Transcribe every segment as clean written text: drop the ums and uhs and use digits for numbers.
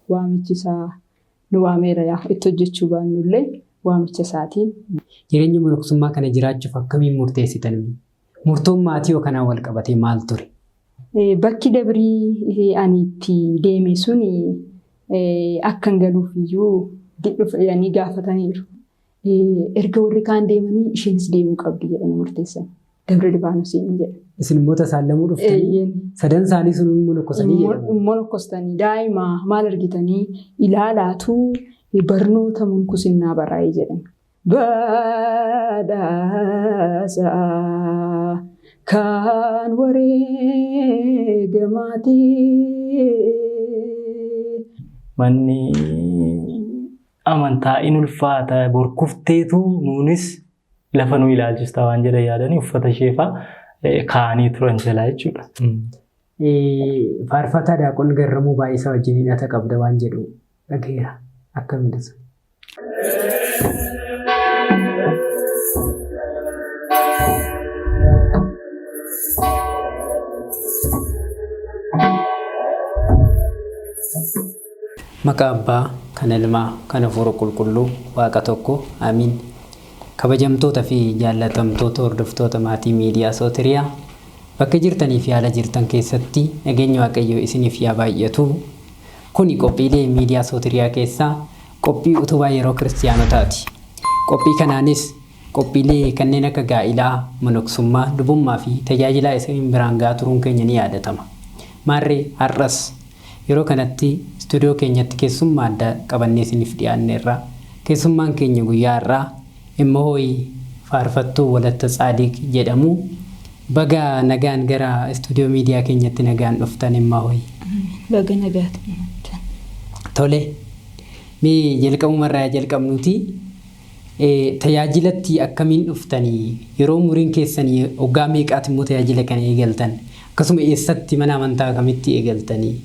waamichi isaa nu waameera yaa itti hojjechuu baannullee waamicha isaatiin. Jireenya manoksummaa kana jiraachuuf akkamiin murteessitan? Murtoon maatii kanaan wal qabatee maal ture? Bakki dabrii ani itti deeme suni akkan galuuf iyyuu dhufanii gaafataniiru. Erga warri kaan deemanii Ishiinis deemuu qabdi jedhanii murteessan. Dabra Libaanoosiin jedha. Isin moota saallamuu dhuftanii sadan isaanii sun monokkosanii jedhamu. Monokkostanii daa'ima maal argitanii ilaalaatu barnoota munkusinnaa baraa'ee jedhan. Badhaasa kan wareegamaati. Manni amantaa in ulfaata borkufteetu nuunis lafa nu ilaalchista waan jedha yaadanii uffata isheefaa kaanii turan jalaa jechuudha. Faarfataa Daaqon Garramuu baay'isaa wajjin hidhata qabda waan jedhu dhageera akkamiidha? Maqaa Abbaa, kan Ilmaa, kan Hafuura Qulqulluu, Waaqa tokko, Amiin. Kabajamtoota fi jaallatamtoota hordoftoota Maatii Miidiyaa Sootiriyaa bakka jirtanii fi haala jirtan keessatti nageenya Waaqayyoo isiniif yaa baay'atu. Kuni qophiilee Miidiyaa Sootiriyaa keessaa qophii utubaa Yeroo Kiristaanotaati. Qophii kanaanis qophiilee kanneen akka gaa'ilaa, manoksummaa, lubummaa fi tajaajilaa isin biraan gahaa turuun keenya ni yaadatama. Maarree har'as yeroo kanatti istuudiyoo keenyatti keessummaa addaa qabannee isiniif dhiyaanneerra. Keessummaan keenya guyyaa har'aa Immaahooy WalattaTsaadiiq jedhamu. Baga nagaan gara istuudiyoo miidiyaa keenyatti nagaan dhuftan Immaahooy. Baga nagaatti. Tole. Mee jalqabumarraa jalqabnuuti. Tajaajilatti akkamiin dhuftanii yeroo umuriin keessanii waggaa meeqaatti immoo tajaajila kana eegaltan? Akkasuma eessatti mana amantaa kamitti eegaltanii?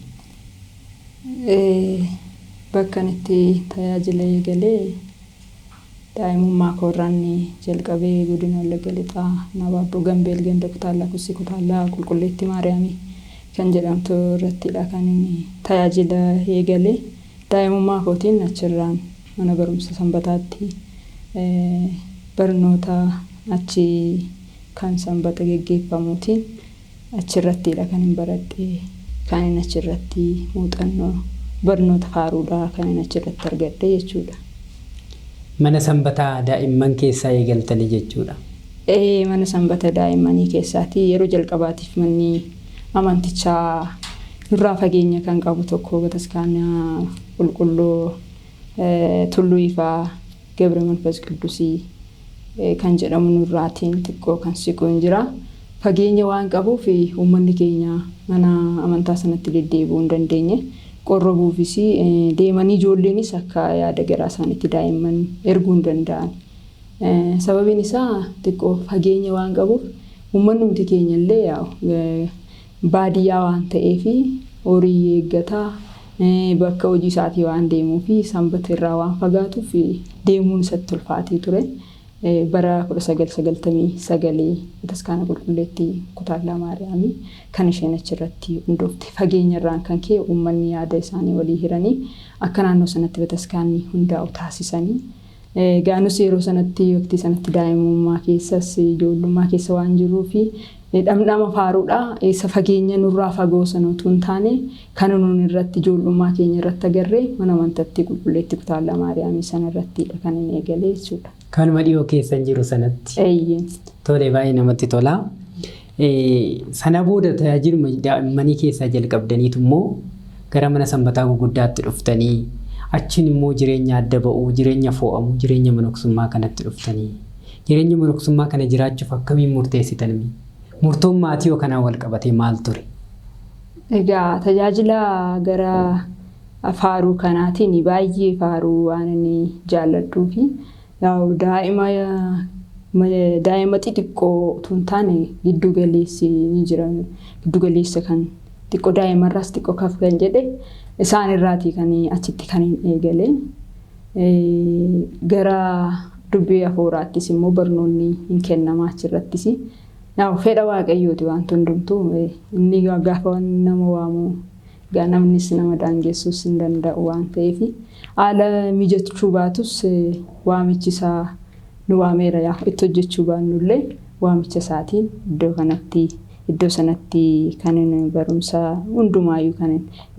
Bakka itti tajaajila eegalee daa'imummaa koorraan jalqabee godina Wallagga Lixaa Nabaabboo Gambeel ganda kutaallaa Kusii kutaallaa Qulqulleetti Maariyaamii kan jedhamtu irrattidha kan tajaajila eegalee. Daa'imummaa kootiin achirraan mana barumsa sanbataatti barnoota achi kan sanbata geggeeffamuutiin achirrattidha kan hin baradhe. Kan inni achirratti muuxannoo barnoota faaruudhaa kan inni achirratti argadhe jechuudha. Mana sanbataa daa'imman keessaa eegaltanii jechuudha. Mana sanbata daa'immanii keessaati yeroo jalqabaatiif manni amantichaa nurraa fageenya kan qabu tokko bataskaanaa qulqulluu Tulluu Ifaa Gabra Manfas Qidduusii kan jedhamu nurraatiin xiqqoo kan siqu hin jira. Fageenya waan qabuuf uummanni keenya mana amantaa sanatti deddeebi'uu hin dandeenye. Qorrobuufis deemanii ijoolleenis akka yaada garaa isaaniitti daa'imman erguu hin danda'an. Sababiin isaa xiqqoo fageenya waan qabuuf uummanni keenya illee baadiyyaa waan ta'eef horii eeggataa bakka hojii isaatii waan deemuuf sanbata irraa waan fagaatuuf deemuun isatti ulfaatee ture. Bara 1999 bataskaana qulqulleetti kutaallaa Maariyaamii kan isheen achirratti hundoofte. Fageenya irraan kan ka'e uummanni yaada isaanii walii hiranii akka naannoo sanatti bataskaanni hundaa'u taasisanii. Gaanus yeroo sanatti waqtii sanatti daa'imummaa keessas ijoollummaa keessa waan jiruufi dhamdhama faaruudha. Isa fageenya nurraa fagoo sanatu hin taane kan nuun irratti ijoollummaa keenya irratti agarree mana amantaatti qulqulleetti kutaallaa Maariyaamii sana irrattidha kan inni eegalee jechuudha. Kanuma dhiyoo keessan jiru sanatti. Tole baay'ee namatti tola. Sana booda tajaajiluma daa'immanii keessaa jalqabdaniitu immoo gara mana sanbataa gurguddaatti dhuftanii achiin immoo jireenya adda ba'uu, jireenya foo'amuu, jireenya manoksummaa kanatti dhuftanii. Jireenya manoksummaa kana jiraachuuf akkamiin murteessitan? Murtoon maatii kanaan wal qabatee maal ture? Egaa tajaajila gara faaruu kanaatiin baay'ee faaruu waan inni jaalladhuufi daa'ima xixiqqoo tun taane giddu galeessi ni jiran. Giddu galeessa kan xiqqoo daa'imarraas xiqqoo kaf kan jedhe isaan irraatii kan achitti kan hin eegale. Gara dubbii hafuuraattis immoo barnoonni hin kennamaa achirrattis. Fedha Waaqayyooti waan hundumtuu inni gaafa nama waamu namnis nama daangessuus hin danda'u waan ta'eef haala mijachuu baatus waamichi isaa nu waameera yaa itti hojjechuu baannullee waamicha isaatiin iddoo sanatti kan barumsa hundumaayyuu kan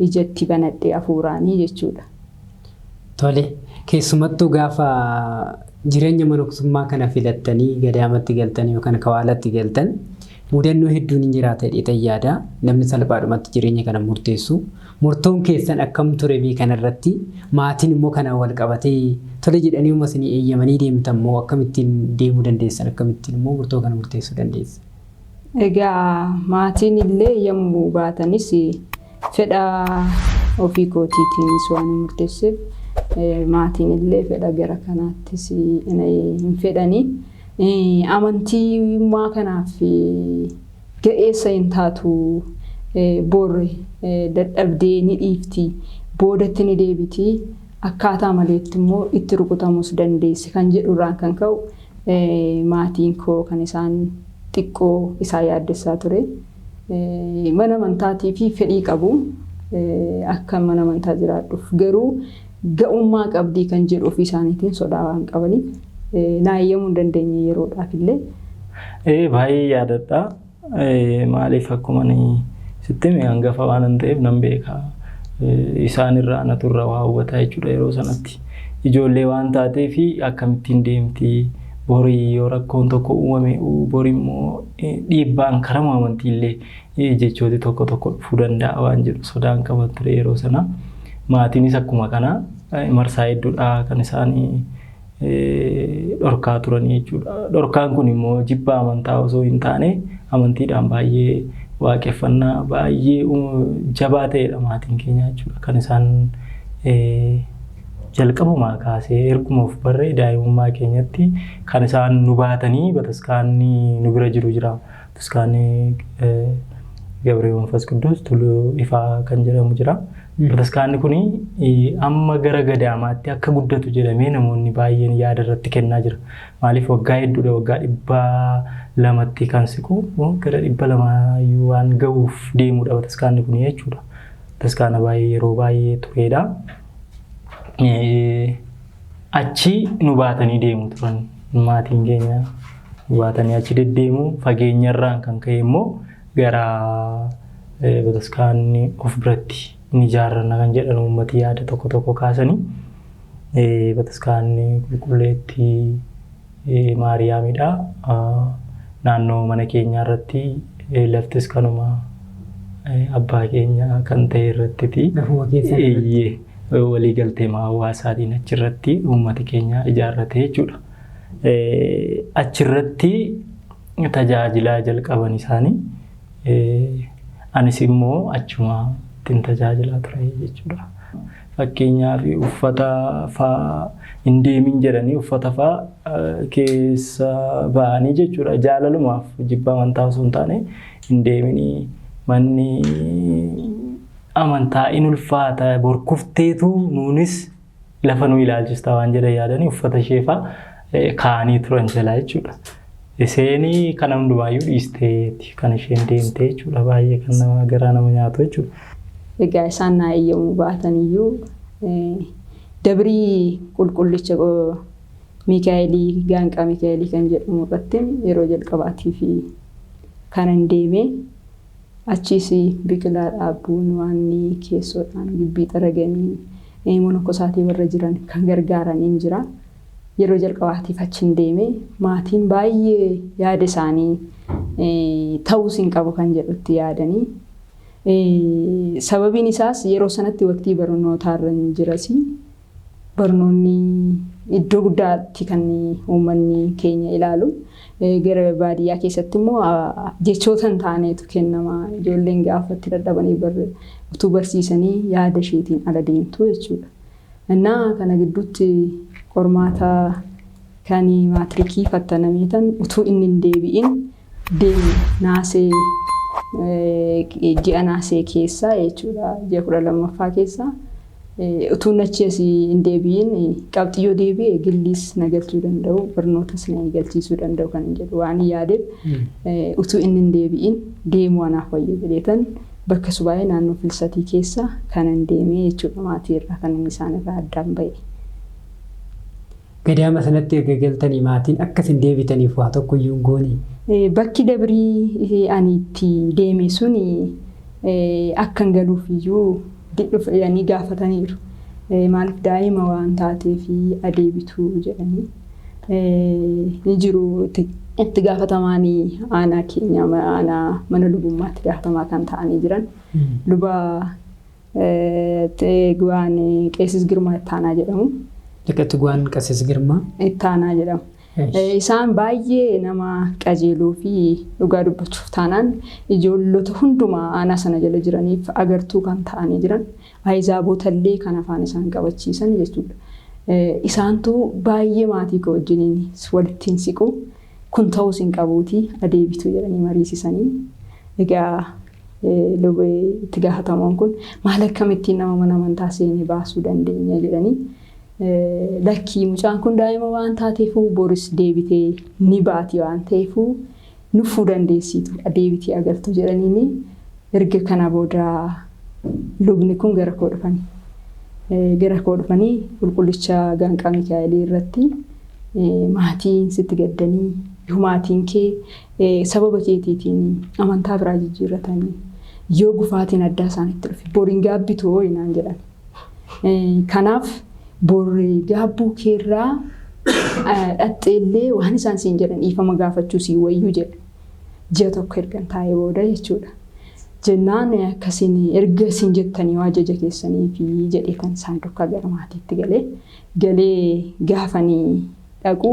ijatti banadhee hafuuraanii jechuudha. Tole keessumattuu gaafa jireenya manoksummaa kana filattanii gadaamatti galtan yookaan kawaalatti galtan mudannoo hedduun hin jiraata jedhee yaada. Namni salphaadhumatti jireenya kana murteessu. Murtoon keessan akkam ture bii kanarratti maatiin immoo kanaan wal qabatee tole jedhanii uumma isinii eeyyamanii deemtan moo akkamittiin deemuu dandeessan akkamittiin immoo murtoo kana murteessuu dandeessan? Egaa maatiin illee yommuu baatanis fedha ofii kootiitiinis waan murteesseef maatiin illee fedha gara kanaattis hin fedhanii amantiiummaa kanaaf ga'eessa hin taatu boorre dadhabdee ni dhiifti boodatti ni deebiti akkaataa maleetti immoo itti rukutamus dandeessi kan jedhurraan kan ka'u maatiin koo kan isaan xiqqoo isaa yaaddessaa ture mana amantaatii fi fedhii qabu akka mana amantaa jiraadhuuf garuu ga'ummaa qabdii kan jedhu ofii isaaniitiin sodaa waan qabaniif naayyamuu hin dandeenye yeroodhaaf illee. Baay'ee yaadadha. Maaliif akkuma sitti hangafa waan hin ta'eef nan beeka. Isaanirraa naturra waa hubataa jechuudha yeroo sanatti. Ijoollee waan taateef akkamittiin deemti borii yoo rakkoon tokko uumame borii immoo dhiibbaan karaa amantiillee jechooti tokko dhufuu danda'a waan jedhu sodaan qaban ture yeroo sana. Maatiinis akkuma kana marsaa hedduudha kan isaanii dhorkaa turanii jechuudha. Dhorkaan kun immoo jibba amantaa osoo hin taane amantiidhaan baay'ee waaqeffannaa baay'ee jabaa ta'edha maatiin keenya jechuudha. Kan isaan jalqabumaa kaasee erguma of barree daa'imummaa keenyatti kan isaan nu baatanii bataskaanni nu bira jiru jira. Bataskaanni Gabree Manfas Qudus Tuluu Ifaa kan jedhamu jira. Bataskaanni kuni amma gara gadaamaatti akka guddatu jedhamee namoonni baay'een yaada irratti kennaa jira. Maaliif waggaa hedduudha waggaa 200tti kan siqu gara 200 waan ga'uuf deemudha bataskaanni kuni jechuudha. Bataskaana baay'ee yeroo baay'ee tureedha. Achi nu baatanii deemu turan maatiin keenya nu baatanii achi deddeemu fageenyarraan kan ka'e immoo gara bataskaanni of biratti ni ijaarranna kan jedhan uummati yaada tokko kaasanii bataskaanni qulqulleetti Maariyaamidha. Naannoo mana keenyaa irratti laftis kanuma abbaa keenya kan ta'e irrattiti walii galtee hawaasaatiin achirratti uummati keenya ijaarrate jechuudha. Achirratti tajaajilaa jalqaban isaanii anis immoo achuma ittiin tajaajilaa ture jechuudha. Fakkeenyaaf uffata fa'aa hin deemin jedhanii uffata fa'aa keessa ba'anii jechuudha. Jaalalumaaf jibba amantaa osoo hin taane hin deeminii manni amantaa in ulfaata borkufteetu nuunis lafa nu ilaalchistaa waan jedhan yaadanii uffata sheefaa kaanii turan jalaa jechuudha. Iseenii kan hundumaayyuu dhiisteeti kan isheen deemtee jechuudha. Baay'ee kan nama garaa nama nyaatu jechuudha. Egaa isaan naa eeyyamuu baataniyyuu dabrii qulqullicha Miikaa'elii gaanqaa Miikaa'elii kan jedhamu irratti yeroo jalqabaatii fi kan hin deemee achis biqilaa dhaabbuun waan keessoodhaan gibbii xaraganii monokosaatii warra jiran kan gargaaraniin jira. Yeroo jalqabaatiif achi hin deemee maatiin baay'ee yaada isaanii ta'uus hin qabu kan jedhutti yaadanii. Sababiin isaas yeroo sanatti waqtii barnootaa irra hin jirasi. Barnoonni iddoo guddaatti kan uummanni keenya ilaalu. Gara baadiyyaa keessatti immoo jechoota hin taanetu kennama. Ijoolleen gaafatti dadhabanii utuu barsiisanii yaada isheetiin ala deemtu jechuudha. Innaa kana gidduutti qormaata kan maatirikii fattanameetan utuu inni hin deebi'in deemu naasee ji'a naasee keessaa jechuudha. Ji'a 12ffaa keessaa utuu nachi asii hin deebi'in qabxii yoo deebi'e gilliis na galchuu danda'u barnootas na galchiisuu danda'u kan jedhu waan yaadeef utuu inni hin deebi'in deemuu anaaf wayya jedheetan bakka subaayee naannoo filsatii keessa kanan deemee jechuudha maatii irraa kanan isaan irraa addaan ba'e. Gadaama sanatti erga galtanii maatiin akkasin deebitaniif waa tokko iyyuu hin goone. Bakki dabrii ani itti deeme suni akkan galuuf iyyuu dhufanii gaafataniiru. Maaliif daa'ima waan taateef adeebituu jedhanii ni jiru itti gaafatamaan aanaa keenya aanaa mana lubummaatti gaafatamaa kan ta'anii jiran luba Guwaan Qeesis Girmaa Ittaanaa jedhamu. Liqatti Guwaan Qeesis Girmaa Ittaanaa jedhamu. Isaan baay'ee nama qajeeloo fi dhugaa dubbachuuf taanaan ijoollota hundumaa aanaa sana jala jiraniif agartuu kan ta'anii jiran ayizaaboota illee kan afaan isaan qabachiisan jechuudha. Isaantu baay'ee maatii koo wajjiniin walittiin siqu kun ta'uus hin qabuuti adeebituu jedhanii mariisisanii. Egaa itti gaafatamaan kun maal akkamittiin nama mana amantaa seenee baasuu dandeenya jedhanii. Lakkii mucaan kun daa'ima waan taateefuu boris deebitee ni baati waan ta'eefuu nuffuu dandeessitu adeebitee agartu jedhanii erga kana booda lubni kun gara koo dhufanii. Gara koo dhufanii qulqullicha Gaanqaa Mikaa'elii irratti maatiin sitti gaddanii maatiin kee sababa keetiitiin amantaa biraa jijjiirratanii yoo gufaatiin addaa isaanitti dhufe boriin gaabbituu ho'inaan jedhan. Kanaaf borri gaabbuu keerraa dhaxxeellee waan isaan siin jedhan dhiifama gaafachuu sii wayyuu jedha. Ji'a tokko ergan taa'ee booda jechuudha. Jennaan akkasiin erga isin jettanii waa ajaja keessanii fi jedhee kan saanduqa gara maatiitti galee gaafanii dhaquu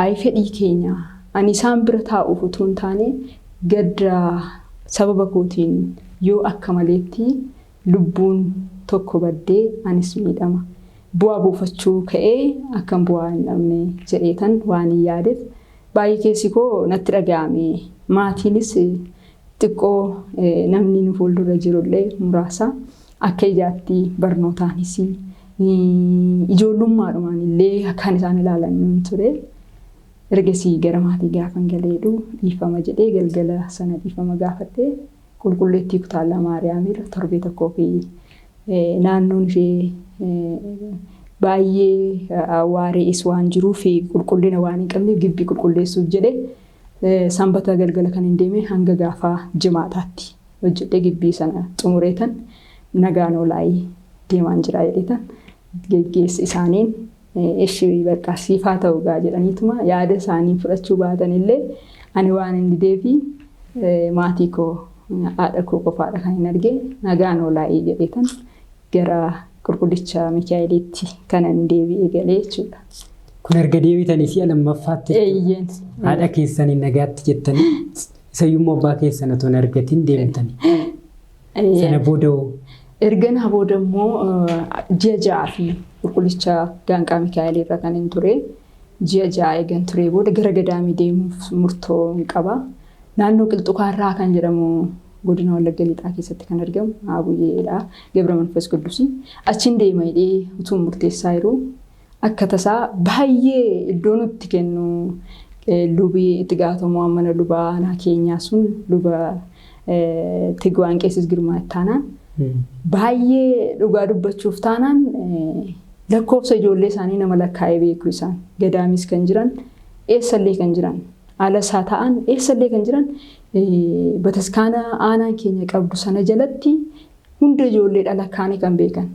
ayi fedhii keenya ani isaan bira taa'uuf utuu hin taane gadda sababa kootiin yoo akka maleetti lubbuun tokko baddee anis miidhama. Bu'aa buufachuu ka'ee akkan bu'aa hin dhabne jedheetan waan hin yaadeef baay'ee keessi koo natti dhaga'ame. Maatiinis xiqqoo namni nu fuuldura jirullee muraasa akka ijaatti barnootaanis ijoollummaadhumaan illee akkaan isaan ilaalan nun ture. Ergasii gara maatii gaafan galeedhu dhiifama jedhee galgala sana dhiifama gaafadhee qulqulleettii kutaallaa Maariyaamiirra torbee tokkoo fi naannoon ishee baay'ee waarees waan jiruuf qulqullina waan hin qabne gibbii qulqulleessuuf jedhee sanbata galgala kan hin deeme hanga gaafa jimaataatti hojjedhee gibbii sana xumureetan nagaan olaayii deemaan jira jedheetan geggeessi isaaniin ishii bakka siifaa ta'uu gaa jedhaniituma yaada isaanii fudhachuu baatan illee ani waan hin dideefi maatii koo haadha koo qofaadha kan hin arge nagaan olaayii jedheetan gara qulqullicha Mikaa'eliitti kanan deebi'ee galee jechuudha. Kun erga deebitanii si'a lammaffaatti haadha keessanii nagaatti jettanii isayyummoo abbaa keessan otoo hin argatiin deemtanii. Sana booda erga booda immoo ji'a ja'aa fi qulqullicha Gaanqaa Mikaa'elii irra kan hin ture ji'a ja'a eegan ture booda gara gadaamii deemuuf murtoo hin qaba. Naannoo Qilxukaarraa kan jedhamu godina Wallagga Lixaa keessatti kan argamu Aabuyyeedha. Gabra Manfas Quddusi achiin deema jedhee utuu murteessaa jiru akka tasaa baay'ee iddoo nutti kennu lubii itti gaafatamu mana lubaa keenyaa sun luba Guwaan Qeesis Girmaa Ittaanaan baay'ee dhugaa dubbachuuf taanaan lakkoofsa ijoollee isaanii nama lakkaa'ee beeku isaan gadaamis kan jiran eessallee kan jiran alasaa ta'an eessallee kan jiran bataskaana aanaan keenya qabdu sana jalatti hunda ijoollee lakkaa'anii kan beekan.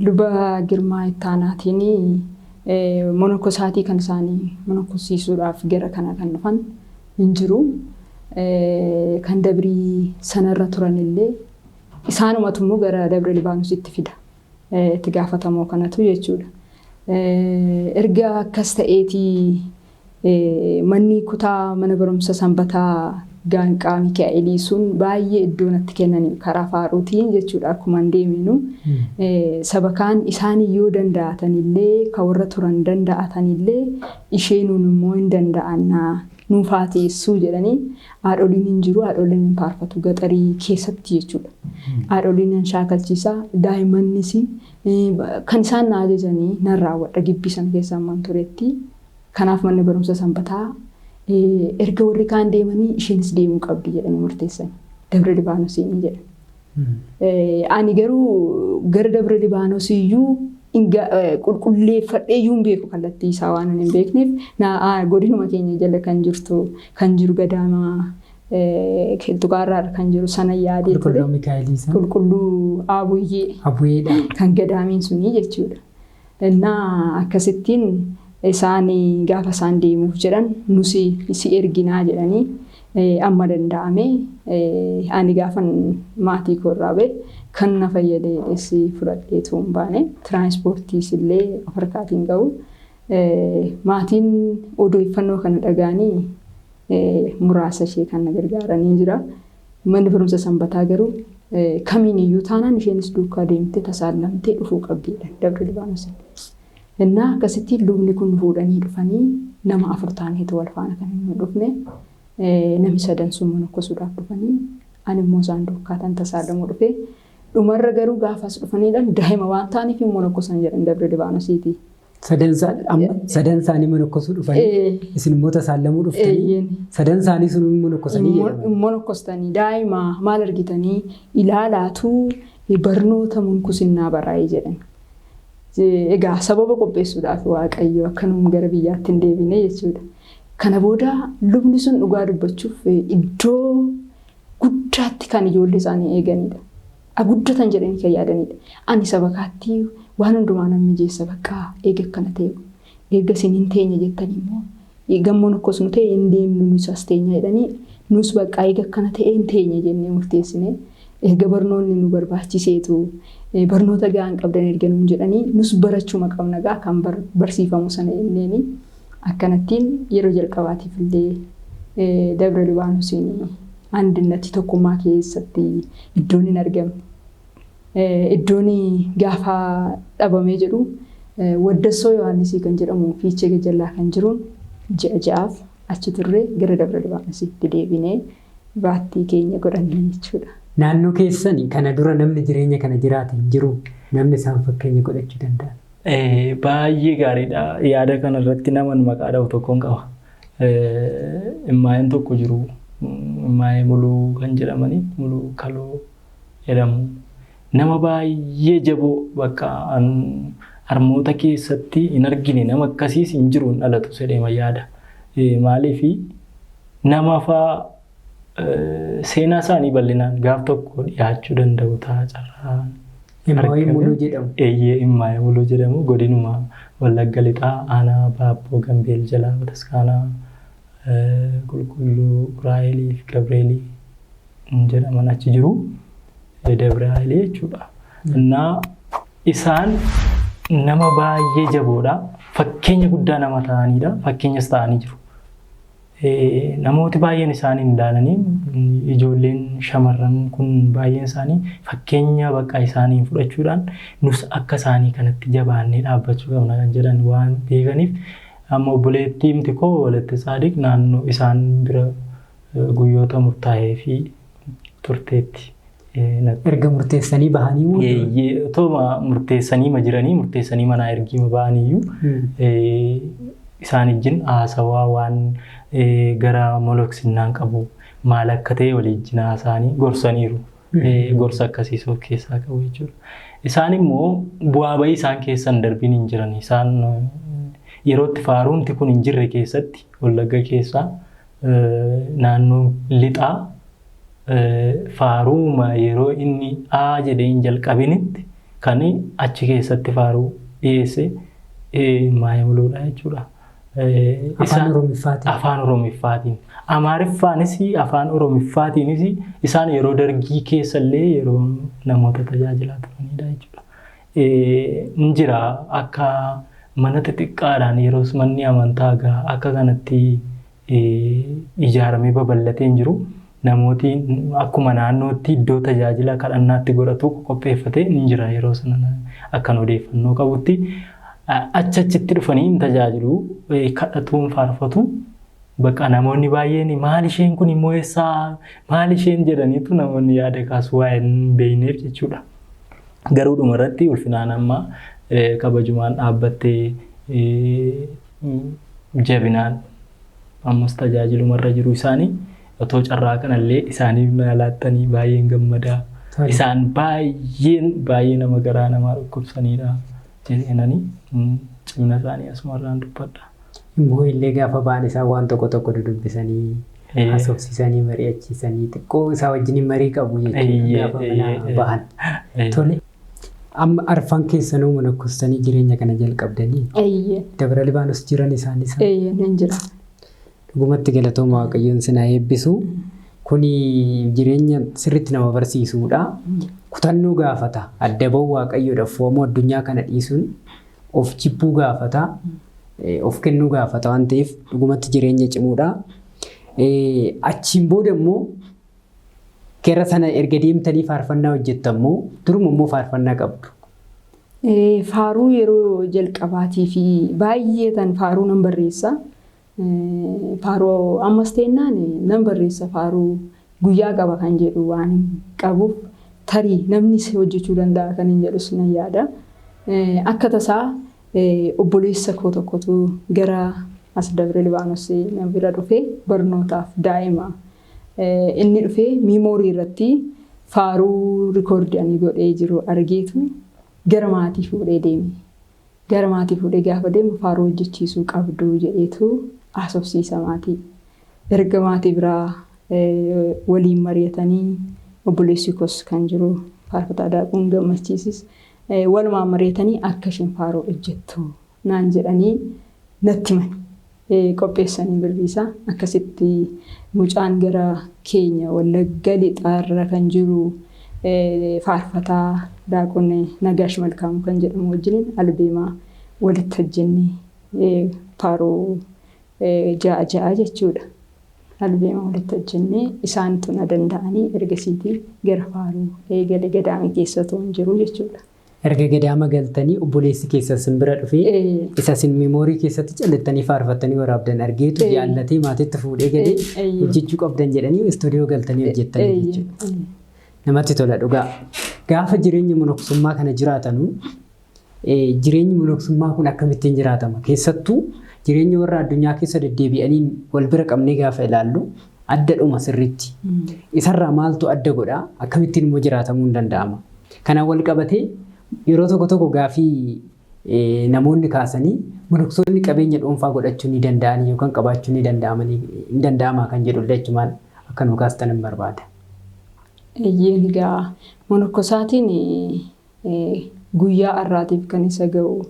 Luba Girmaa Ittaanaatiin monokkosaatii kan isaanii monokkosiisuudhaaf gara kana kan dhufan hin jiru. Kan dabrii sanarra turan illee isaanumatu immoo gara Dabra Libaanoositti fida. Itti gaafatamoo kanatu jechuudha. Erga akkas ta'eetii manni kutaa mana barumsa sanbataa Gaanqaa Mikaa'elii sun baay'ee iddoo natti kennanii karaa faaruutiin jechuudha akkuma deeminu sabakaan isaan yoo danda'atan illee kan warra turan danda'atan illee isheenuun immoo hin danda'annaa nuufaa teessuu jedhanii haadholiin hin jiru haadholiin hin faarfatu gaxarii keessatti jechuudha. Haadholiin hin shaakalchiisaa daa'immannis kan isaan na ajajanii nan raawwadha gibbii sana keessa ammaan turetti. Kanaaf manni barumsa sanbataa erga warri kaan deemanii isheenis deemuu qabdi jedhanii murteessan. Dabra Libaanoosiin jedha. Ani garuu gara Dabra Libaanoosiyyuu qulqulleeffadhee yuun beeku kallattii isaa waan hin beekneef godinuma keenya jala kan jiru gadaama Keltuqaarraa kan jiru sana yaadee ture. Qulqulluu Abuuyyeedha kan gadaamiin sunii jechuudha. Innaa akkasittiin isaan gaafa isaan deemuuf jedhan nusi si erginaa jedhanii amma danda'ame ani gaafan maatii koorraa ba'e kan na fayyadee fudhadhee tuun baane tiraanspoortiis illee of harkaatiin qabu maatiin odeeffannoo kana dhagaanii muraasa ishee kan na gargaaranii jira. Manni barumsa sanbataa garuu kamiin iyyuu taanaan isheenis duukaa deemtee tasaallamtee dhufuu qabdiidha Dabra Libaanoosiin. Innaa akkasittiin lubni kun fuudhanii dhufanii nama 4 ta'aniitu wal faana kan hin dhufne. Namni 3 sun monokkosuudhaaf dhufanii ani immoo isaan duukaatan tasaalamuu dhufe dhumarra garuu gaafas dhufaniidhaan daa'ima waan ta'aniif hin monokkosan jedhan Dabra Libaanoosiiti. Sadan isaanii monokkosuu dhufanii isin immoo tasaalamuu dhuftanii sadan isaanii sun monokkosanii jedhaman. Monokkostanii daa'ima maal argitanii ilaalaatu barnoota munkusinnaa baraayee jedhan. Egaa sababa qopheessuudhaaf Waaqayyo akka nuun gara biyyaatti hin deebine jechuudha. Kana booda lubni sun dhugaa dubbachuuf iddoo guddaatti kan ijoollee isaanii eeganidha. Guddatan jedhanii kan yaadanidha. Ani sabakaatti waan hundumaa namni mijeessa bakka eega akkana ta'e. Eega isin hin teenye jettanii immoo gammoon akkos nu ta'e hin deemnu nus as teenya jedhanii nus bakka eega akkana ta'e hin teenye jennee murteessine. Eega barnoonni nu barbaachiseetu barnoota gahaan qabdan erga nuun jedhanii nus barachuma qabna gaa kan barsiifamu sana jenneeni. Akkanattiin yeroo jalqabaatiif illee Dabra Libaanoosiin andinnatti tokkummaa keessatti iddoon hin argamne. Iddoon gaafa dhabamee jedhu Waddassoo Yohaannisii kan jedhamu fiichee gajjallaa kan jiruun ji'a ja'aaf achi turre gara Dabra Libaanoosiitti deebinee baattii keenya godhannee jechuudha. Naannoo keessanii kana dura namni jireenya kana jiraatan jiru namni isaan fakkeenya godhachuu danda'an. Baay'ee gaariidha. Yaada kana irratti naman maqaa dhawu tokkoon qaba. Immaaheen tokko jiru. Immaahee muluu kan jedhamanii muluu kaloo jedhamu. Nama baay'ee jaboo bakka harmoota keessatti hin argine nama akkasiis hin jiru hin dhalatu jedhama yaada. Maaliifi nama fa'aa seenaa isaanii bal'inaan gaaf tokko dhiyaachuu danda'u ta'a carraan. Immaahee muluu jedhamu. Immaahee muluu jedhamu godinuma Wallagga Lixaa aanaa Baabboo Gambeel jalaa bataskaanaa qulqulluu Uraa'elii fi Gabreelii jedhaman achi jiru. Dabraalee jechuudha. Innaa isaan nama baay'ee jaboodha. Fakkeenya guddaa nama ta'anidha. Fakkeenyas ta'anii jiru. Namooti baay'een isaanii hin ilaalanii ijoolleen shamarran kun baay'een isaanii fakkeenya bakka isaanii fudhachuudhaan nus akka isaanii kanatti jabaannee dhaabbachuu qabna kan jedhan waan beekaniif amma obboleettii himti koo WalattaTsaadiiq naannoo isaan bira guyyoota murtaa'ee fi turteetti. Erga murteessanii bahanii otoo murteessanii ma jiranii murteessanii manaa ergii ma bahaniiyyuu isaan ijjin haasawaa waan gara moloksinaan qabu maal akka ta'e waliin haasa'anii gorsaniiru. Gorsa akkasiisoo keessaa qabu jechuudha. Isaan immoo bu'aa bahii isaan keessan darbiin hin jiran. Isaan yerootti faaruumti kun hin jirre keessatti Wallagga keessaa naannoo lixaa faaruuma yeroo inni jedhee hin jalqabinitti kan achi keessatti faaruu dhiyeesse Immaahee muluudha jechuudha. Afaan Oromiffaatiin. Amaariffaanis afaan Oromiffaatiinis isaan yeroo dargii keessallee yeroo namoota tajaajilaa turanidha jechuudha. Injira akka mana xixiqqaadhaan yeroo manni amantaa akka kanatti ijaaramee babal'atee hin jiru. Namooti akkuma naannootti iddoo tajaajila kadhannaatti godhatu qopheeffatee hin jira yeroo sana akkan odeeffannoo qabutti achitti dhufanii hin tajaajilu kadhatuun faarfatu bakka namoonni baay'een maal isheen kun immoo eessaa maal isheen jedhaniitu namoonni yaada kaasu waa'ee hin beekneef jechuudha. Garuu dhumarratti ulfinaan amma kabajumaan dhaabbattee jabinaan ammas tajaajilumarra jiru isaanii otoo carraa kanallee isaaniif na laattanii baay'een gammadaa. Isaan baay'ee nama garaa namaa dhukkubsanidha jedhanii cimina isaanii asumarraan dubbadha. Immoo illee gaafa ba'an isaa waan tokko dudubbisanii haasofsiisanii mari'achiisanii xiqqoo isaa wajjin marii qabu jechuudha gaafa mana ba'an. Tole amma arfan keessanuu mana kuustanii jireenya kana jalqabdanii dabra Libaanos jiran isaanis. Nan jira. Dhugumatti galatooma Waaqayyoon sinaa eebbisu. Kuni jireenya sirriitti nama barsiisudha. Kutannoo gaafata. Adda ba'uu Waaqayyoodhaaf foomuu addunyaa kana dhiisuun of jibbuu gaafata. Of kennuu gaafata waan ta'eef dhugumatti jireenya cimuudha. Achiin booda immoo gara sana erga deemtanii faarfannaa hojjettammoo duruma immoo faarfannaa qabdu. Faaruu yeroo jalqabaatii fi baay'ee tan faaruu nan barreessa. Faaruu ammas teennaan nan barreessa faaruu guyyaa qaba kan jedhu waan qabuuf tarii namni hojjechuu danda'a kan hin jedhus nan yaada. Akka tasaa obboleessa koo tokkotu gara as Dabra Libaanos na bira dhufee barnootaaf daa'ima. Inni dhufee miimoorii irratti faaruu rikoordii godhee jiru argeetu gara maatii fuudhee deeme. Gara maatii fuudhee gaafa deemu faaruu hojjechiisuu qabdu jedheetu haasofsiisa maatii. Erga maatii biraa waliin mari'atanii obboleessi koos kan jiru faarfataa Daaquu Gammachiisis walumaan mari'atanii akka isheen faaruu hojjettu naan jedhanii natti himani. Qopheessanii birrisaa akkasitti mucaan gara keenya Wallagga lixaarra kan jiru faarfataa Daaquu Nagaash Malkaamuu kan jedhamu wajjin albeemaa walitti hojjennee faaruu ja'a jechuudha. Albeema walitti hojjennee isaantu na danda'anii ergasiitii gara faaruu eegale gadaami keessa ta'uun jiru jechuudha. Erga gadaama galtanii obboleessi keessa simbira dhufee isa sin miimoorii keessatti callettanii faarfattanii waraabdan argeetu jaallatee maatiitti fuudhee gadee hojjechuu qabdan jedhanii istuudiyoo galtanii hojjettanii jechuudha. Namatti tola dhugaa. Gaafa jireenya monoksummaa kana jiraatanu jireenyi monoksummaa kun akkamittiin jiraatama? Keessattuu jireenya warra addunyaa keessa deddeebi'anii wal bira qabnee gaafa ilaallu addadhuma sirriitti. Isarraa maaltu adda godhaa? Akkamittiin immoo jiraatamuu hin danda'ama? Kanaan wal qabatee yeroo tokko gaafii namoonni kaasanii monoksoonni qabeenya dhuunfaa godhachuu ni danda'anii yookaan qabaachuu ni danda'ama kan jedhu jechumaan akka nu kaastan hin barbaada. Egaa monoksaatiin guyyaa har'aatiif kan isa ga'u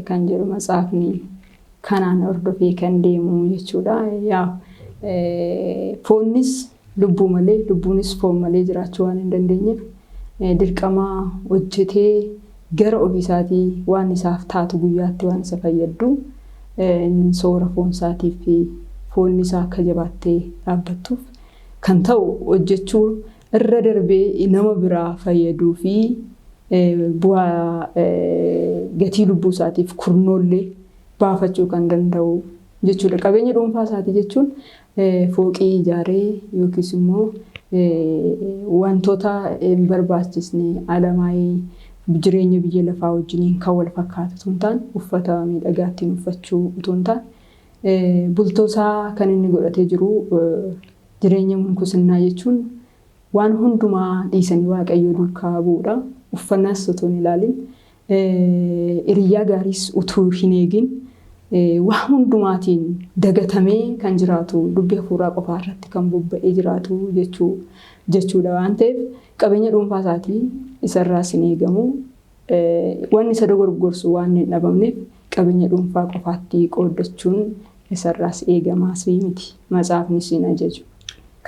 kan jedhu matsaafni kanaan hordofee kan deemu jechuudha. Foonnis lubbuu malee lubbuunis foon malee jiraachuu waan hin dandeenyeef dirqama hojjetee gara ofiisaatii waan isaaf taatu guyyaatti waan isa fayyaddu soora foon isaatii fi foonni isaa akka jabaattee dhaabbattuuf kan ta'u hojjechuu irra darbee nama biraa fayyaduu fi bu'aa gatii lubbuu isaatiif kurnoollee baafachuu kan danda'u jechuudha. Qabeenya dhuunfaa isaatii jechuun fooqii ijaaree yookiis immoo wantoota hin barbaachisne alamaayii jireenya biyya lafaa wajjiniin kan wal fakkaatu utuu hin taane uffata miidhagaattiin uffachuu utuu hin taane bultoosaa kan inni godhatee jiru jireenya mankusinnaa jechuun waan hundumaa dhiisanii Waaqayyoo duukaa bu'uudha. Uffannaas utuu hin ilaalin hiriyyaa gaariis utuu hin eegin waan hundumaatiin dagatamee kan jiraatu dubbii hafuuraa qofaa irratti kan bobba'ee jiraatu jechuudha waan ta'eef qabeenya dhuunfaa isaatii isarraas hin eegamu. Wanni isa dogoggorsu waan hin dhabamneef qabeenya dhuunfaa qofaatti qooddachuun isarraas eegamaas miti. Matsaafnis hin ajaju.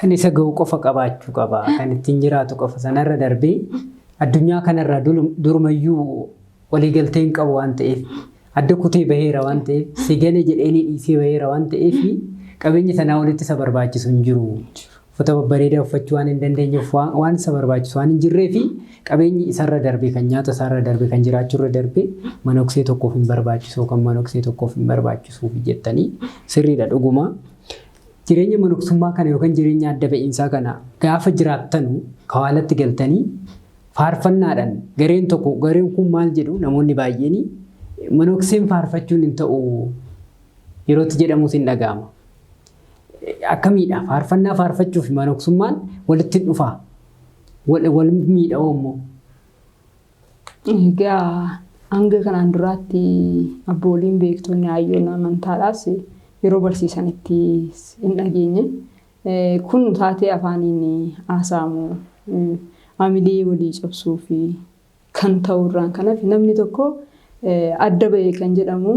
Kan isa ga'u qofa qabaachuu qaba. Kan ittiin jiraatu qofa sanarra darbee addunyaa kanarraa durumayyuu waliigaltee hin qabu waan ta'eef adda kutee baheera waan ta'eef si gane jedheenii dhiisee baheera waan ta'eef qabeenya sanaa walitti isa barbaachisu hin jiru. Uffata babbareedaa uffachuu waan hin dandeenyeef waan isa barbaachisu waan hin jirree fi qabeenyi isarra darbee kan nyaata isaarra darbee kan jiraachuurra darbee manoksee tokkoof hin barbaachisu kan manoksee tokkoof hin barbaachisuuf jettanii sirriidha dhuguma. Jireenya monoksummaa kana yookaan jireenya adda ba'iinsaa kana gaafa jiraattanu kawaalatti galtanii faarfannaadhaan gareen kun maal jedhu namoonni baay'een monokseen faarfachuun hin ta'u yerootti jedhamus hin dhaga'ama. akkamiidha faarfannaa faarfachuuf manoksummaan walitti dhufaa wal miidhawoo immoo. Egaa hanga kanaan duraatti abbooliin beektonni hayyoon amantaadhaas yeroo barsiisanitti hin dhageenye. Kun taatee afaaniin haasa'amu amilee walii cabsuu fi kan ta'urraan kanaaf namni tokko adda ba'ee kan jedhamu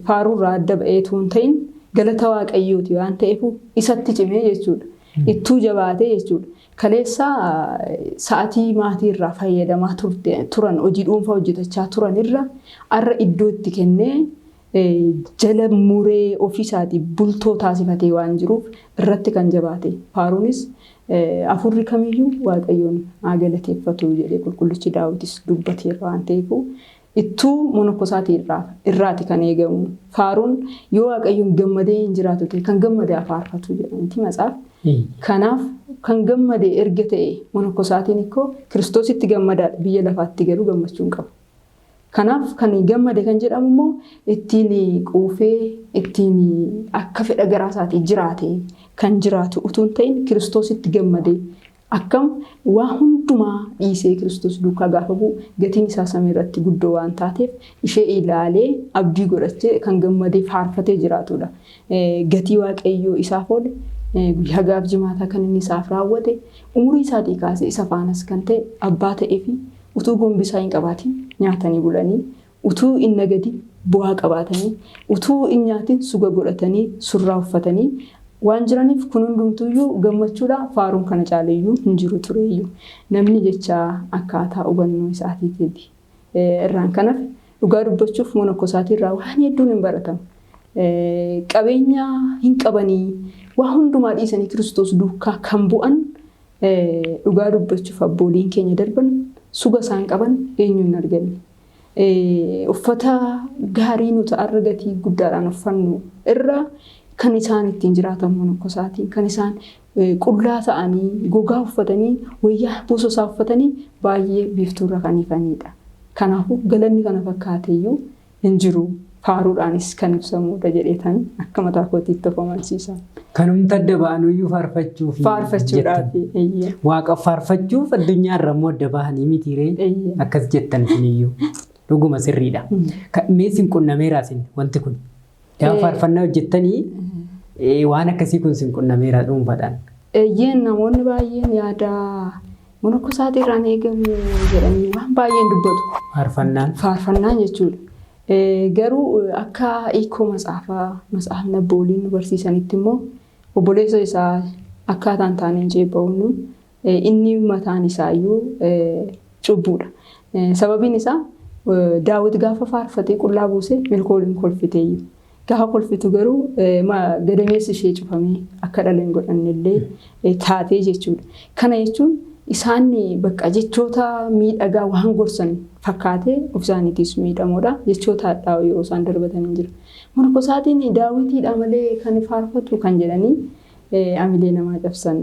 faaruurraa adda ba'eetu hin ta'in galata waaqayyooti waan ta'eef isatti cimee jechuudha. Ittuu jabaatee jechuudha. Kaleessa sa'atii maatii irraa fayyadamaa turan hojii dhuunfaa hojjetachaa turan irra har'a iddoo itti kennee jala muree ofiisaatii bultoo taasifatee waan jiruuf irratti kan jabaate. Faaruunis afurri kamiyyuu waaqayyoon haa galateeffatu jedhee qulqullichi Daawitis dubbateera waan ta'eef ittuu monokkosaatii irraati kan eegamu. Faaruun yoo waaqayyoon gammadee hin jiraatu ta'e kan gammadee faarfatu jedhamti matsaaf. Kanaaf kan gammadee erga ta'e monokkosaatiin ikkoo Kiristoositti gammadaadha biyya lafaatti garuu gammachuu hin qabu. Kanaaf kan gammade kan jedhamu immoo ittiin quufee ittiin akka fedha garaa isaatii jiraate kan jiraatu utuu hin ta'in Kiristoositti gammadee akkam waa hundumaa dhiisee Kiristoos duukaa gaafa bu'u gatiin isaa samii irratti guddoo waan taateef ishee ilaalee abdii godhachee kan gammadee faarfatee jiraatudha. Gatii waaqayyoo isaaf oole guyyaa gaaf jimaataa kan inni isaaf raawwate umurii isaatii kaasee isa faanas kan ta'e abbaa ta'ee fi utuu gombisaa hin qabaatiin nyaatanii bulanii utuu inni gadi bu'aa qabaatanii utuu inni nyaatiin suga godhatanii surraa uffatanii waan jiraniif kun hundumtuyyuu gammachuudha. Faaruun kana caaleeyyuu hin jiru tureeyyuu namni jecha akkaataa hubannoo isaatiitti irraan kanaaf dhugaa dubbachuuf monokkosaatii irraa waan hedduun hin baratamu. Qabeenya hin qabanii waa hundumaa dhiisanii Kiristoos duukaa kan bu'an dhugaa dubbachuuf abbooliin keenya darban suga isaan qaban eenyuun arganne. Uffata gaarii nuti har'a gatii guddaadhaan uffannu irra kan isaan ittiin jiraatan monokkosaatiin kan isaan qullaa ta'anii gogaa uffatanii wayyaa bososaa uffatanii baay'ee biiftuurra kan ifanidha. Kanaafuu galanni kana fakkaateeyyuu hin jiru. Faaruudhaanis kan ibsamudha jedheetan akka mataa kootiitti of amansiisa. Kanumta adda ba'anuyyuu faarfachuudhaaf waaqa faarfachuuf addunyaarra immoo adda ba'anii mitiiree akkas jettan siniyyuu dhuguma sirriidha. Mee sin qunnameeraa sin wanti kun gaafa faarfannaa hojjettanii waan akkasii kun sin qunnameeraa dhuunfaadhaan. Namoonni baay'een yaada monokkosaatii irraan eegamu jedhanii waan baay'een dubbatu. Faarfannaan jechuudha. Garuu akka hiikoo matsaafni abbooliin barsiisanitti immoo obboleessa isaa akkaataan taaneen jeebba'uun inni mataan isaayyuu cubbuudha. Sababiin isaa Daawit gaafa faarfatee qullaa buusee milkooliin kolfiteeyyuu. Gaafa kolfitu garuu gadameessi ishee cufamee akka dhala hin godhannellee taatee jechuudha. Kana jechuun isaan bakka jechoota miidhagaa waan gorsan fakkaatee of isaaniitiis miidhamoodha. Jechoota addaa yeroo isaan darbatanii jiru. Monokkosaatiin Daawitiidha malee kan faarfatu kan jedhanii amilee namaa cabsan.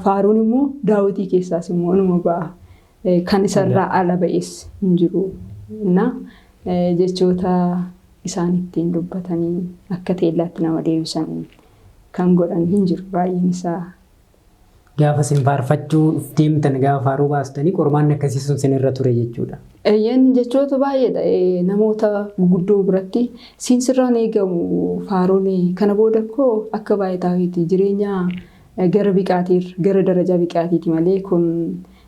Faaruun immoo Daawitii keessaas immoo numa ba'a. Kan isarraa ala ba'es hin jiru. Jechoota isaan ittiin dubbatanii akka teellaatti nama deebisan kan godhan hin jiru baay'een isaa. Gaafa sin faarfachuu deemtan gaafa faaruu baastanii qormaanni akkasii sun sinirra ture jechuudha. Jechoota baay'eedha namoota guguddoo biratti sirraan eegamu faaruun kana booda koo akka baay'ee taa'eeti jireenya gara biqaatiir gara darajaa biqaatiiti malee kun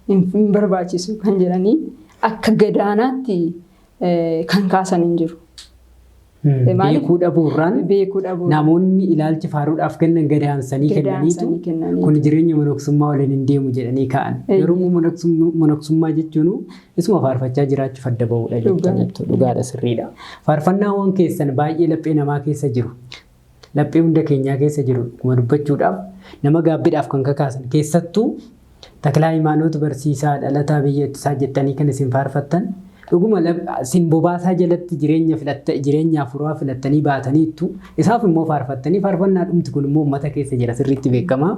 hin barbaachisu kan jedhanii akka gadaanaatti kan kaasan hin jiru. Beekuu dhabuurraan namoonni ilaalcha faaruudhaaf kennan gadaansanii kennaniitu kun jireenya monoksummaa waliin hin deemu jedhanii ka'an. Garuu monoksummaa jechuun isuma faarfachaa jiraachuuf adda ba'uudha jechuudha. Dhugaadha sirriidha. Faarfannaawwan keessan baay'ee laphee namaa keessa jiru. Laphee hunda keenyaa keessa jiru kuma dubbachuudhaaf nama gaabbiidhaaf kan kakaasan keessattuu taklaa imaanoota barsiisaa dhalataa biyya ittisaa jettanii kan isin faarfattan. Dhuguma sin bobaasaa jalatti jireenya afuraa filattanii baataniittu isaaf immoo faarfattanii faarfannaa dhumti kun immoo uummata keessa jira sirriitti beekama.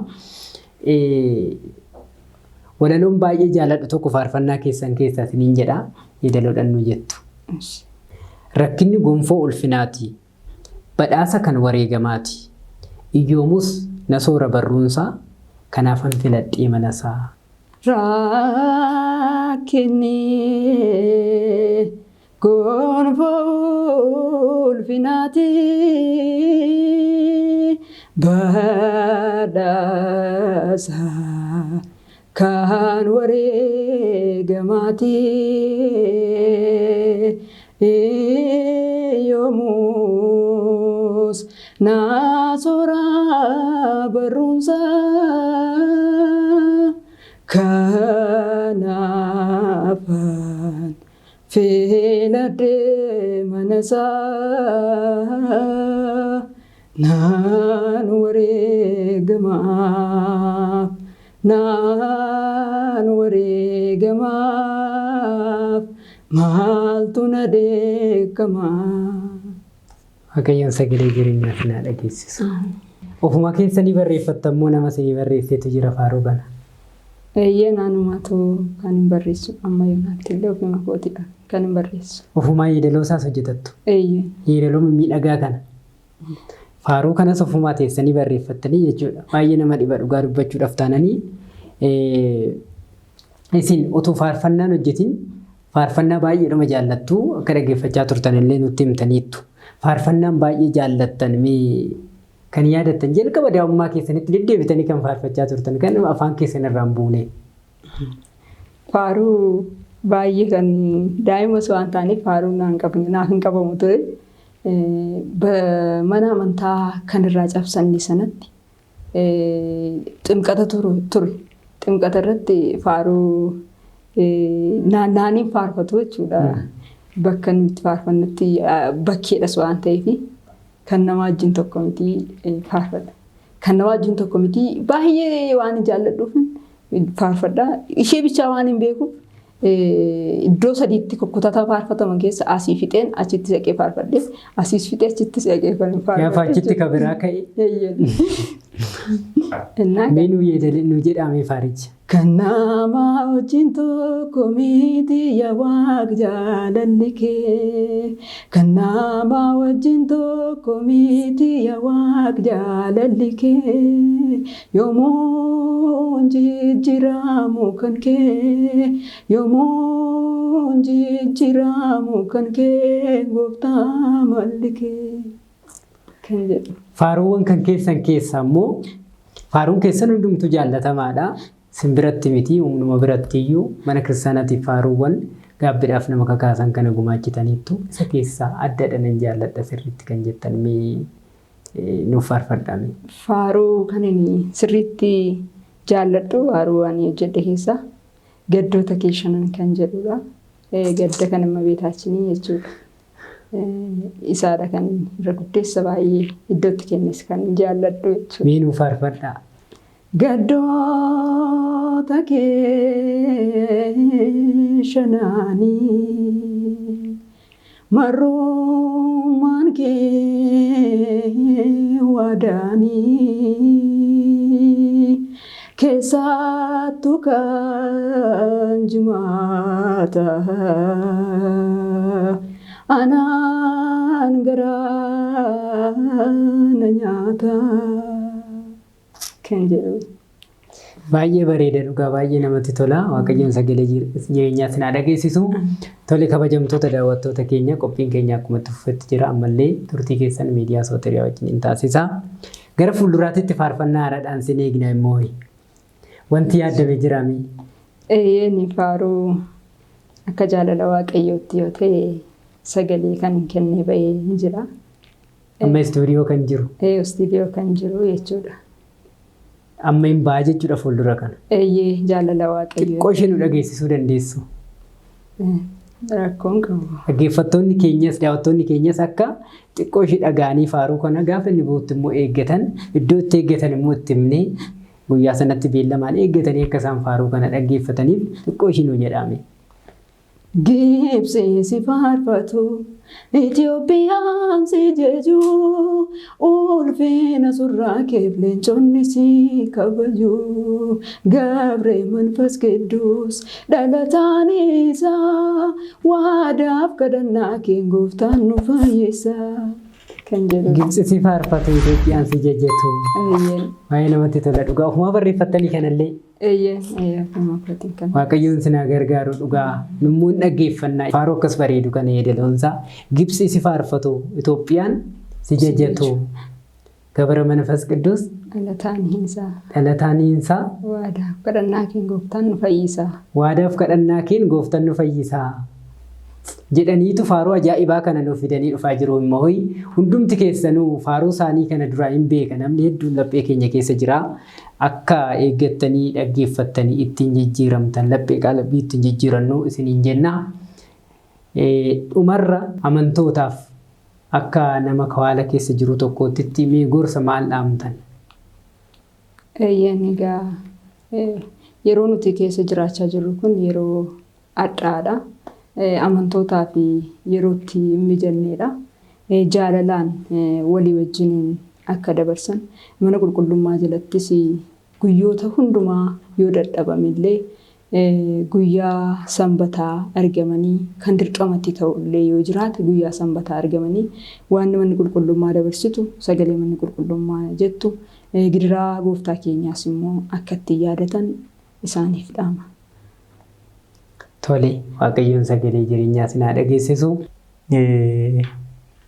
Walaloon baay'ee jaaladhu tokko faarfannaa keessan keessaa siniin jedha yeedaloodhaan nu jettu. Rakkinni gonfoo ulfinaati badhaasa kan wareegamaati. Iyyoomus na soora barruunsaa kanaafan filadhee manasaa. Rakkinni gonfoo ulfinaati badhaasa kan wareegamaati yoomus na soora barruunsaa kanaafan filadhee manasaa naan wareegamaaf maaltu na deekamaa. Waaqayyoon sagalee jireenyaa fi na dhageessisu. Ofuma keessanii barreeffattan moo nama isinii barreesseetu jira faaruu kana? Naanumatu kan hin barreessu amma yoonaatti illee ofuma kootiidha kan hin barreessu. Ofumaa yeedaloo isaas hojjetattu? Yeedaloo mimmiidhagaa kana. Faaruu kanas ofumaa teessanii barreeffattanii jechuudha. Baay'ee nama dhiba dhugaa dubbachuudhaaf taananii isin utuu faarfannaan hojjetin faarfannaa baay'eedhuma jaallattu akka dhaggeeffachaa turtan illee nutti himtaniittu. Faarfannaan baay'ee jaallattan kan yaadattan jalqaba daa'imummaa keessanitti deddeebitanii kan faarfachaa turtan kan afaan keessan irraan buune. Faaruu baay'ee kan daa'imas waan ta'aniif faaruu naaf hin qabamu ture. Mana amantaa kan irraa cabsanni sanatti ximqata ture. Ximqata irratti faaruu naannaaniin faarfatu jechuudha. Bakka nuti faarfannutti bakkeedhas waan ta'eef kan nama wajjin tokko miti faarfadha. Kan nama wajjin tokko miti baay'ee waan jaalladhuuf faarfadha. Ishee bichaa waan hin beekuuf iddoo sadiitti kukkutataa faarfataman keessa asii fixeen achitti seqee faarfadhe asiis fixee achitti seqee kan faarfadhe. Gaafa achitti kabiraa ka'e. Meenuu yeedaluu jedhamee faaricha. Kan nama wajjin tokko miti yaa Waaq jaalalli kee. Kan nama wajjin tokko miti yaa Waaq jaalalli kee. Yoomuun jijjiiramu kan kee. Yoomuun jijjiiramu kan kee gooftaa malli kee. Kan jedhu. Faaruuwwan kan keessan keessa immoo faaruun keessan hundumtuu jaallatamaadha. Simbiratti miti uumama biratti iyyuu mana kiristaanaatiif faaruuwwan gaabbiidhaaf nama kakaasan kana gumaachitaniittu isa keessaa addaadhaan hin jaalladha sirriitti kan jettan nuuf faarfadhaame. Faaruu kan inni sirriitti jaalladhu faaruu waan hojjedhe keessaa gaddoota keessan kan jedhudha. Gadda kan amma beetaachinii jechuudha. Isaadha kan irra guddeessa baay'ee iddootti kennes kan jaalladhu jechuudha. Mee nuuf faarfadhaa. Gaddoota keessanii marrummaan kee waadaanii keessattuu kan jimaata anaan garaa na nyaata. Kan jedhu. Baay'ee bareeda dhugaa baay'ee namatti tola. Waaqayyoon sagalee jireenyaa sinaa dhageessisu. Tole kabajamtoota daawwattoota keenya qophiin keenya akkuma tuffetti jira ammallee turtii keessan miidiyaa Sootiriyaa wajjin hin taasisa. Gara fuulduraatti faarfannaa haaraadhaan sin eegna immoo wanti yaaddame jiraami. Ni faaruu akka jaalala Waaqayyootti yoo ta'e sagalee kan kennee ba'ee ni jira. Amma istuudiyoo kan jiru. Istuudiyoo kan jiru jechuudha. Amma hin baa jechuudha fuuldura kana. Jaalala Waaqayyoo. Xiqqoo ishee nu dhageessisuu dandeessu. Rakkoon qabu. Dhaggeeffattoonni keenyas daawwattoonni keenyas akka xiqqoo ishee dhagaanii faaruu kana gaafa inni bu'utti immoo eeggatan iddoo itti eeggatan immoo itti himnee guyyaa sanatti beellamaan eeggatanii akka isaan faaruu kana dhaggeeffataniif xiqqoo ishee nu jedhame. Gibsi si faarfatu Itoophiyaan si jeju ulfina surraa keef leenconni si kabaju Gabree manfas Qidduus dhalataan isaa waadaaf kadhannaa keen gooftaan nu fayyisa. kan jedhu. Gibsi si faarfatu Itoophiyaan si jajjatu. Waa'ee namatti tola dhugaa ofuma barreeffattanii kanallee. Akkuma fudhatiin kan. Waaqayyoon sinaa gargaaru dhugaa nummuun dhaggeeffannaa faaruu akkas bareedu kana yeedaloonsaa gibsi si faarfatu Itoophiyaan si jajjatu. Gabra manfas qidduus. Dhalataaniinsaa. Waadaaf kadhannaa keen gooftaan nu fayyisaa. Waadaaf kadhannaa keen gooftaan nu fayyisaa. Jedhaniitu faaruu ajaa'ibaa kana nuuf fidanii dhufaa jiru Immaahooy. Hundumti keessanuu faaruu isaanii kana duraa hin beeka. Namni hedduun laphee keenya keessa jira. Akka eeggattanii dhaggeeffattanii ittiin jijjiiramtan laphee qalbii ittiin jijjiirannu isiniin jenna. Dhumarra amantootaaf akka nama kawaala keessa jiru tokkootti mee gorsa maal dhaamtan? Egaa yeroo nuti keessa jiraachaa jirru kun yeroo addaadha. Amantootaa fi yerootti mijanneedha. Jaalalaan walii wajjin akka dabarsan mana qulqullummaa jalattis guyyoota hundumaa yoo dadhabamillee guyyaa sanbataa argamanii kan dirqamatti ta'ullee yoo jiraate guyyaa sanbataa argamanii waan manni qulqullummaa dabarsitu sagalee manni qulqullummaa jettu gidiraa gooftaa keenyaas immoo akka itti yaadatan isaaniif dhaama. Tole waaqayyoon sagalee jireenyaa sinaa dhageessisu.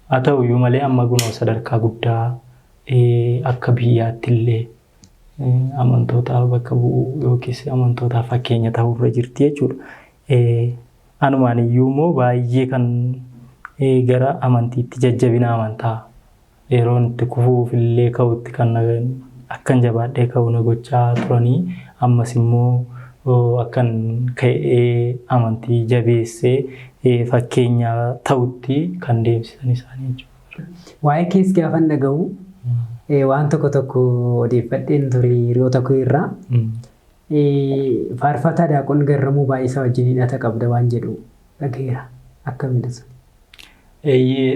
Haa ta'u iyyuu malee amma gunoo sadarkaa guddaa akka biyyaatti illee amantoota bakka bu'uu yookiis amantoota fakkeenya ta'urra jirti jechuudha. Anumaan iyyuu immoo baay'ee kan gara amantiitti jajjabina amantaa yeroo itti kufuuf illee ka'utti kan akkan jabaadhee ka'u na gochaa turanii ammas immoo akkan ka'ee amantii jabeessee fakkeenya ta'utti kan deemsisan isaanii jechuudha. Waa'ee kees gaafa dhaga'u waan tokko odeeffadheen ture yeroo tokko irraa faarfataa daaqon garramuu baay'isaa wajjin hidhata qabda waan jedhu dhageera akkamiidha sun?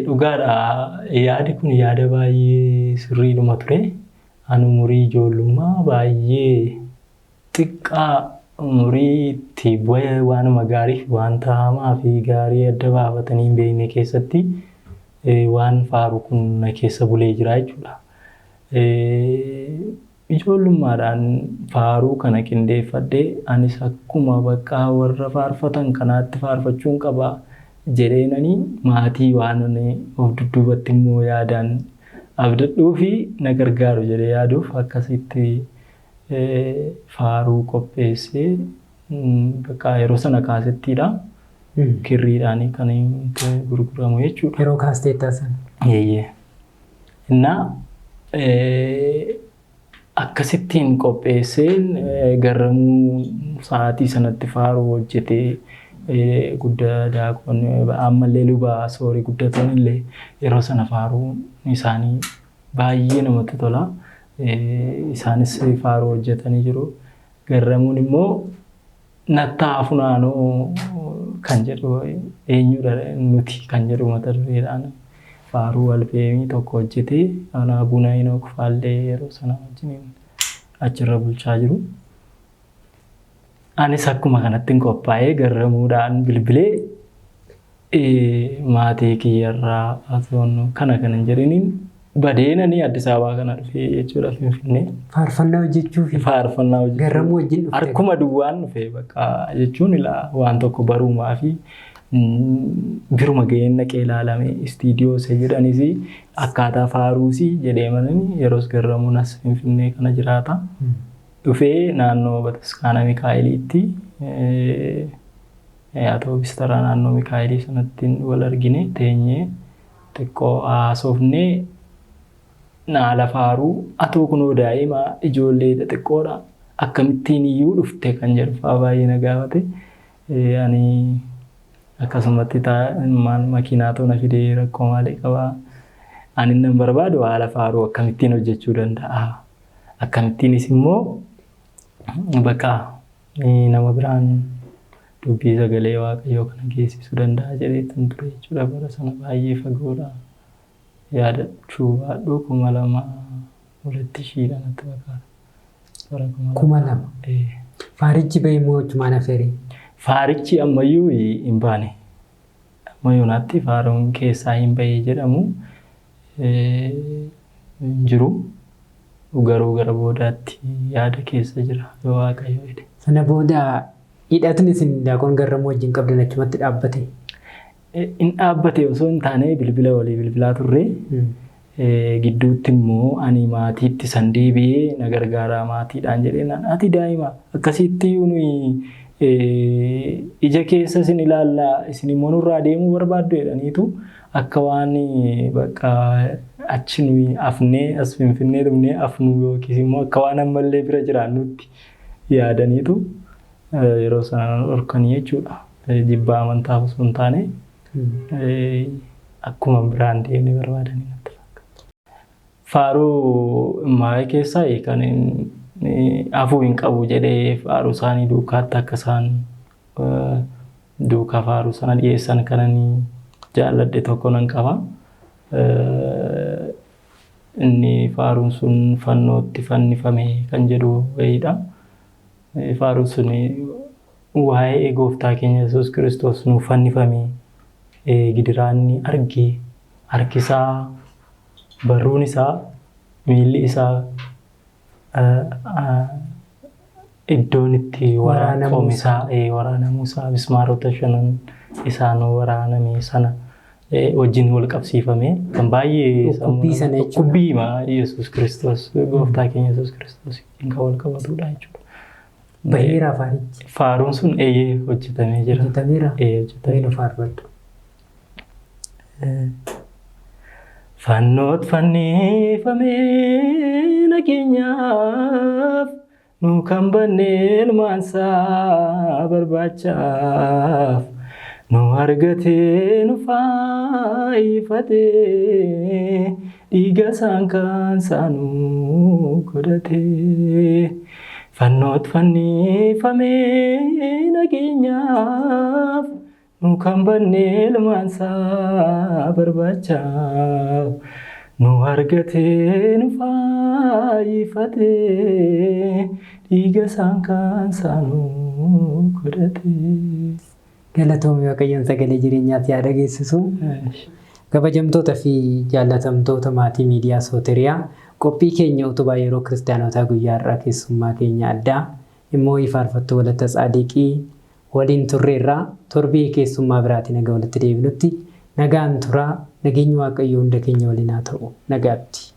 Dhugaadha. Yaadi kun yaada baay'ee sirriidhuma ture. Ani umurii ijoollummaa baay'ee xiqqaa umurii itti bu'ee waanuma gaarii fi wanta hamaa fi gaarii adda baafatanii hin beekne keessatti waan faaru kun na keessa bulee jira jechuudha. Ijoollummaadhaan faaruu kana qindeeffadhee anis akkuma bakka warra faarfatan kanaatti faarfachuun qaba jedheenanii maatii waan of dudduubatti immoo yaadaan abdadhuu fi na gargaaru jedhee yaaduuf akkasitti faaruu qopheessee bakka yeroo sana kaasettiidha. Kirriidhaan kan gurguramu jechuudha. Yeroo kaasteettaa sana. Innaa akkasittiin qopheesseen garramuu sa'aatii sanatti faaruu hojjetee guddaa daaqon ammallee luba soorii guddatan illee yeroo sana faaruu isaanii baay'ee namatti tola. Isaanis faaruu hojjetanii jiru. Garramuun immoo nattaa funaanoo kan jedhu eenyudha nuti kan jedhu mata dureedhaan faaruu albeemii tokko hojjetee ana buna inoo kufaallee yeroo sana wajjin achirra bulchaa jiru. Anis akkuma kanatti qophaa'ee garramuudhaan bilbilee maatii kiyyarraa atoon kana hin jedhiniin badeenanii Addis Ababaa kana dhufee jechuudha Finfinnee. Faarfannaa hojjechuuf. Faarfannaa hojjechuuf. Garramuu wajjin dhufee. Harkuma duwwaan dhufee bakka jechuun waan tokko baruumaa fi biruma ga'een dhaqee ilaalame istiidiyoo isa jedhanis akkaataa faaruusi jedhee manani yeroos garramuun as Finfinnee kana jiraata. Dhufee naannoo Bataskaana Mikaa'eliitti atoobistara naannoo Mikaa'elii sanatti wal argine teenyee xiqqoo haasofnee naala faaruu atoo kunoo daa'ima ijoollee xixiqqoodha akkamittiin iyyuu dhufte kan jedhu fa'aa baay'ee na gaafate. Ani akkasumatti makiinaa toona fidee rakkoo maalii qabaa. Ani nan barbaadu haala faaruu akkamittiin hojjechuu danda'a. Akkamittiinis immoo bakka nama biraan dubbii sagalee waaqayyoo kana geessisuu danda'a jedheetan ture jechuudha. Bara sana baay'ee fagoodha. Yaadachuu baadhuu 2002 natti fakkaata. 2002. Faarichi bahee moo maal afeeree? Faarichi ammayyuu hin baane. Ammayyuu naatti faaruun keessaa hin bahee jedhamu. jiru. Garuu gara boodaatti yaada keessa jira yoo Waaqayyo jedhe. Sana booda hidhatni isin daakon garramoo wajjin qabdan achumatti dhaabbate? In dhaabbate osoo hin taane bilbila walii bilbilaa turre. Gidduutti immoo ani maatiitti san deebi'ee na gargaaraa maatiidhaan jedheenaan ati daa'ima akkasitti nuyi ija keessa isin ilaallaa isin immoo nurraa deemuu barbaaddu jedhaniitu akka waan bakka achi nuyi afnee as finfinnee dhumnee afnu yookiis immoo akka waan ammallee bira jiraannutti yaadaniitu yeroo sana dhorkanii jechuudha. Jibbaa amantaaf osoo hin taane akkuma biraan deemnee barbaadanii natti fakkaata. Faaruu Immaahooy keessaa kan afuu hin qabu jedhee faaruu isaanii duukaatti akka isaan duukaa faaruu sana dhiyeessan kananii jaalladhe tokko nan qaba. Inni faaruun sun fannootti fannifame kan jedhu wayiidha. Faaruun sun waa'ee gooftaa keenya Yesuus Kiristoos nuuf fannifame gidiraanni argee harkisaa barruun isaa miilli isaa iddoon itti waraanamuu isaa mismaarota 5 isaan waraaname sana wajjin wal qabsiifame kan baay'ee qubbii Yesuus Kiristoos gooftaa keenya Yesuus Kiristoos kan wal qabatudha jechuudha. Baay'eera faarichi. Faaruun sun hojjetamee jira. Hojjetameera. Hojjetamee faarfadhu. Fannoot fannifamee nageenyaaf nu kan bannee ilmaansaa barbaachaaf nu argatee nu faayifatee dhiiga isaan kaansaa nu godhatee. Fannoot fannifamee nageenyaaf nu kan bannee ilmaansaa barbaachaaf nu argatee nu faayifatee dhiiga isaan kaansaa nu godhatee. Galatoomii Waaqayyoon sagalee jireenyaatti yaada geessisu. Kabajamtoota fi jaallatamtoota maatii miidiyaa Sootiriyaa qophii keenya utubaa yeroo kiristaanotaa guyyaa har'aa keessummaa keenya addaa Immaahooy faarfattuu WalattaTsaadiiqii waliin turreerraa torbee keessummaa biraatiin nagaa walitti deebinutti nagaan turaa nageenyi Waaqayyoo hunda keenya waliin haa ta'u nagaatti.